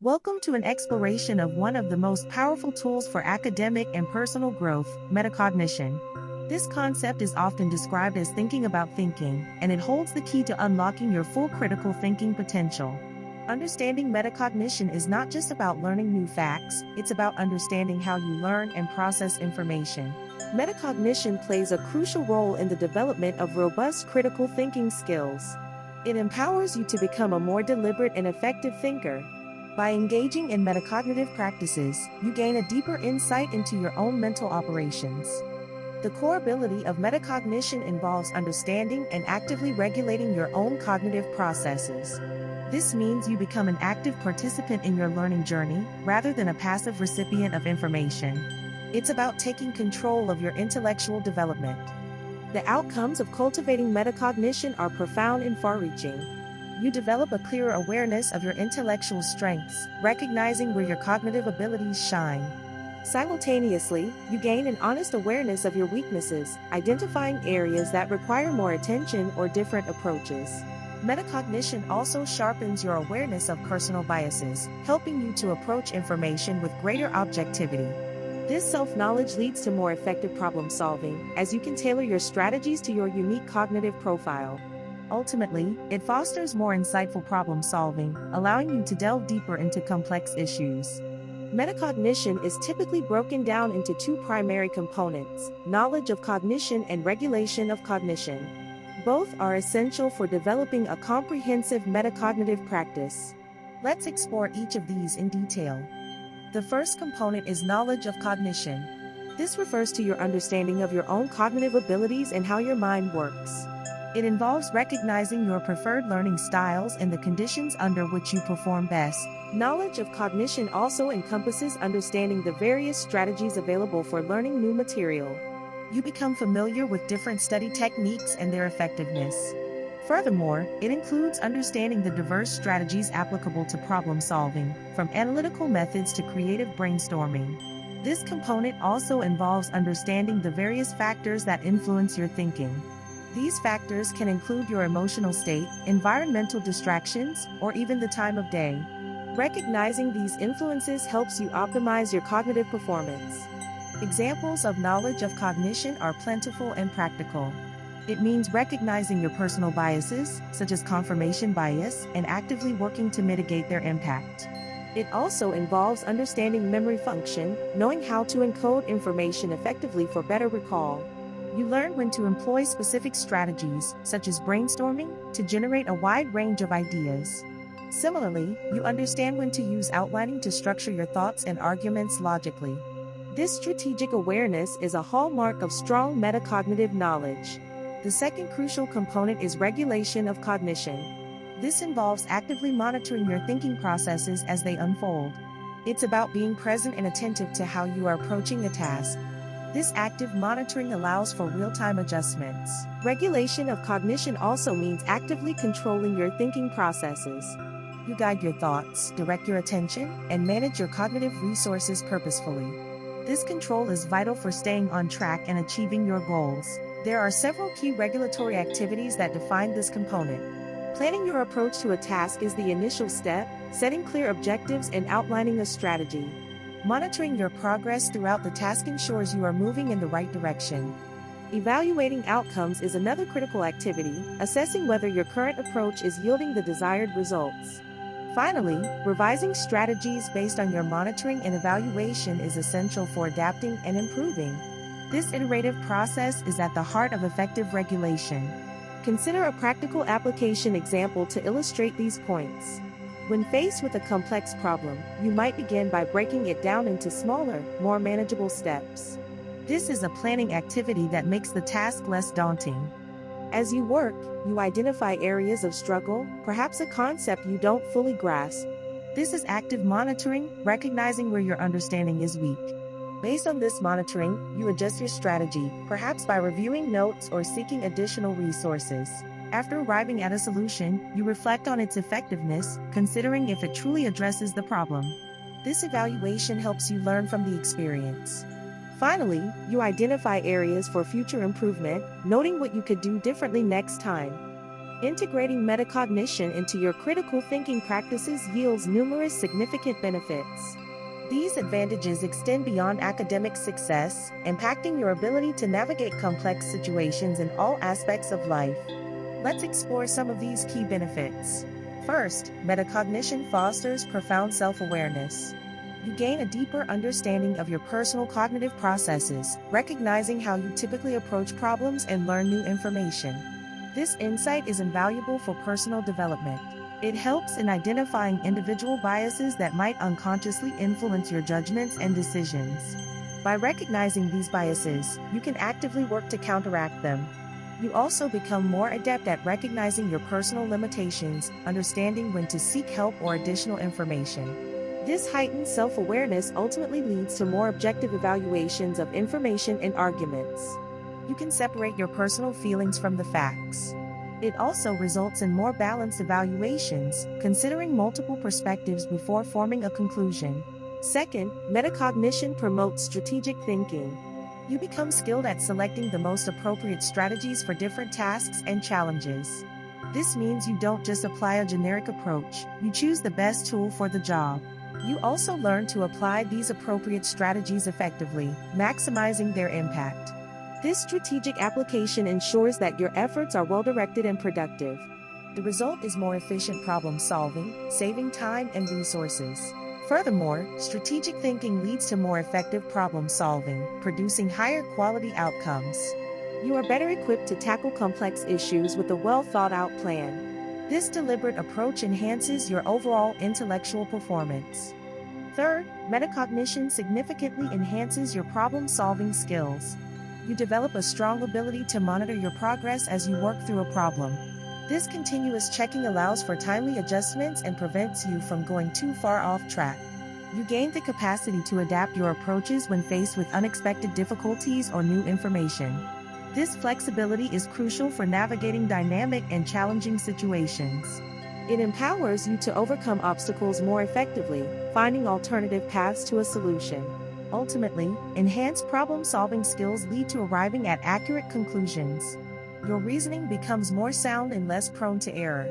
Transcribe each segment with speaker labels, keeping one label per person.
Speaker 1: Welcome to an exploration of one of the most powerful tools for academic and personal growth, metacognition. This concept is often described as thinking about thinking, and it holds the key to unlocking your full critical thinking potential. Understanding metacognition is not just about learning new facts, it's about understanding how you learn and process information. Metacognition plays a crucial role in the development of robust critical thinking skills. It empowers you to become a more deliberate and effective thinker. By engaging in metacognitive practices, you gain a deeper insight into your own mental operations. The core ability of metacognition involves understanding and actively regulating your own cognitive processes. This means you become an active participant in your learning journey, rather than a passive recipient of information. It's about taking control of your intellectual development. The outcomes of cultivating metacognition are profound and far-reaching. You develop a clearer awareness of your intellectual strengths, recognizing where your cognitive abilities shine. Simultaneously, you gain an honest awareness of your weaknesses, identifying areas that require more attention or different approaches. Metacognition also sharpens your awareness of personal biases, helping you to approach information with greater objectivity. This self-knowledge leads to more effective problem-solving, as you can tailor your strategies to your unique cognitive profile. Ultimately, it fosters more insightful problem-solving, allowing you to delve deeper into complex issues. Metacognition is typically broken down into two primary components: knowledge of cognition and regulation of cognition. Both are essential for developing a comprehensive metacognitive practice. Let's explore each of these in detail. The first component is knowledge of cognition. This refers to your understanding of your own cognitive abilities and how your mind works. It involves recognizing your preferred learning styles and the conditions under which you perform best. Knowledge of cognition also encompasses understanding the various strategies available for learning new material. You become familiar with different study techniques and their effectiveness. Furthermore, it includes understanding the diverse strategies applicable to problem solving, from analytical methods to creative brainstorming. This component also involves understanding the various factors that influence your thinking. These factors can include your emotional state, environmental distractions, or even the time of day. Recognizing these influences helps you optimize your cognitive performance. Examples of knowledge of cognition are plentiful and practical. It means recognizing your personal biases, such as confirmation bias, and actively working to mitigate their impact. It also involves understanding memory function, knowing how to encode information effectively for better recall. You learn when to employ specific strategies, such as brainstorming, to generate a wide range of ideas. Similarly, you understand when to use outlining to structure your thoughts and arguments logically. This strategic awareness is a hallmark of strong metacognitive knowledge. The second crucial component is regulation of cognition. This involves actively monitoring your thinking processes as they unfold. It's about being present and attentive to how you are approaching a task. This active monitoring allows for real-time adjustments. Regulation of cognition also means actively controlling your thinking processes. You guide your thoughts, direct your attention, and manage your cognitive resources purposefully. This control is vital for staying on track and achieving your goals. There are several key regulatory activities that define this component. Planning your approach to a task is the initial step, setting clear objectives and outlining a strategy. Monitoring your progress throughout the task ensures you are moving in the right direction. Evaluating outcomes is another critical activity, assessing whether your current approach is yielding the desired results. Finally, revising strategies based on your monitoring and evaluation is essential for adapting and improving. This iterative process is at the heart of effective regulation. Consider a practical application example to illustrate these points. When faced with a complex problem, you might begin by breaking it down into smaller, more manageable steps. This is a planning activity that makes the task less daunting. As you work, you identify areas of struggle, perhaps a concept you don't fully grasp. This is active monitoring, recognizing where your understanding is weak. Based on this monitoring, you adjust your strategy, perhaps by reviewing notes or seeking additional resources. After arriving at a solution, you reflect on its effectiveness, considering if it truly addresses the problem. This evaluation helps you learn from the experience. Finally, you identify areas for future improvement, noting what you could do differently next time. Integrating metacognition into your critical thinking practices yields numerous significant benefits. These advantages extend beyond academic success, impacting your ability to navigate complex situations in all aspects of life. Let's explore some of these key benefits. First, metacognition fosters profound self-awareness. You gain a deeper understanding of your personal cognitive processes, recognizing how you typically approach problems and learn new information. This insight is invaluable for personal development. It helps in identifying individual biases that might unconsciously influence your judgments and decisions. By recognizing these biases, you can actively work to counteract them. You also become more adept at recognizing your personal limitations, understanding when to seek help or additional information. This heightened self-awareness ultimately leads to more objective evaluations of information and arguments. You can separate your personal feelings from the facts. It also results in more balanced evaluations, considering multiple perspectives before forming a conclusion. Second, metacognition promotes strategic thinking. You become skilled at selecting the most appropriate strategies for different tasks and challenges. This means you don't just apply a generic approach, you choose the best tool for the job. You also learn to apply these appropriate strategies effectively, maximizing their impact. This strategic application ensures that your efforts are well-directed and productive. The result is more efficient problem-solving, saving time and resources. Furthermore, strategic thinking leads to more effective problem-solving, producing higher quality outcomes. You are better equipped to tackle complex issues with a well-thought-out plan. This deliberate approach enhances your overall intellectual performance. Third, metacognition significantly enhances your problem-solving skills. You develop a strong ability to monitor your progress as you work through a problem. This continuous checking allows for timely adjustments and prevents you from going too far off track. You gain the capacity to adapt your approaches when faced with unexpected difficulties or new information. This flexibility is crucial for navigating dynamic and challenging situations. It empowers you to overcome obstacles more effectively, finding alternative paths to a solution. Ultimately, enhanced problem-solving skills lead to arriving at accurate conclusions. Your reasoning becomes more sound and less prone to error.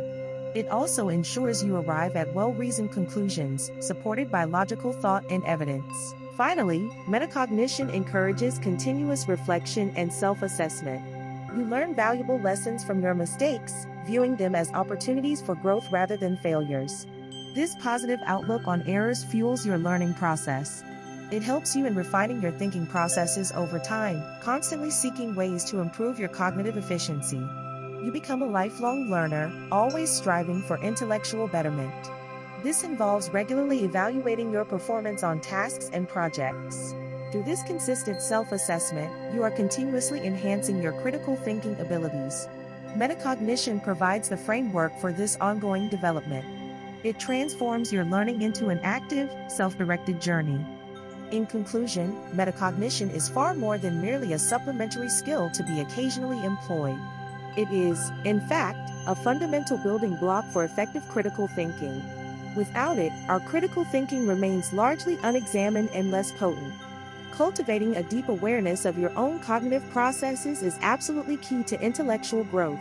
Speaker 1: It also ensures you arrive at well-reasoned conclusions, supported by logical thought and evidence. Finally, metacognition encourages continuous reflection and self-assessment. You learn valuable lessons from your mistakes, viewing them as opportunities for growth rather than failures. This positive outlook on errors fuels your learning process. It helps you in refining your thinking processes over time, constantly seeking ways to improve your cognitive efficiency. You become a lifelong learner, always striving for intellectual betterment. This involves regularly evaluating your performance on tasks and projects. Through this consistent self-assessment, you are continuously enhancing your critical thinking abilities. Metacognition provides the framework for this ongoing development. It transforms your learning into an active, self-directed journey. In conclusion, metacognition is far more than merely a supplementary skill to be occasionally employed. It is, in fact, a fundamental building block for effective critical thinking. Without it, our critical thinking remains largely unexamined and less potent. Cultivating a deep awareness of your own cognitive processes is absolutely key to intellectual growth.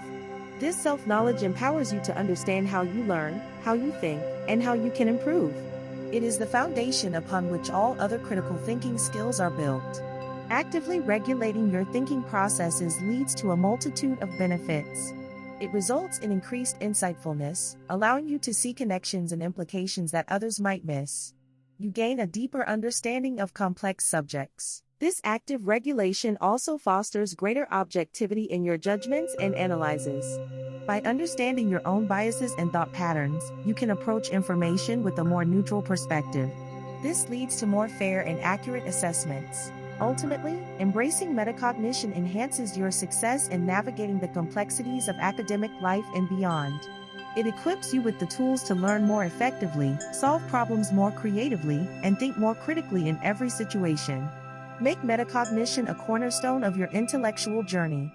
Speaker 1: This self-knowledge empowers you to understand how you learn, how you think, and how you can improve. It is the foundation upon which all other critical thinking skills are built. Actively regulating your thinking processes leads to a multitude of benefits. It results in increased insightfulness, allowing you to see connections and implications that others might miss. You gain a deeper understanding of complex subjects. This active regulation also fosters greater objectivity in your judgments and analyses. By understanding your own biases and thought patterns, you can approach information with a more neutral perspective. This leads to more fair and accurate assessments. Ultimately, embracing metacognition enhances your success in navigating the complexities of academic life and beyond. It equips you with the tools to learn more effectively, solve problems more creatively, and think more critically in every situation. Make metacognition a cornerstone of your intellectual journey.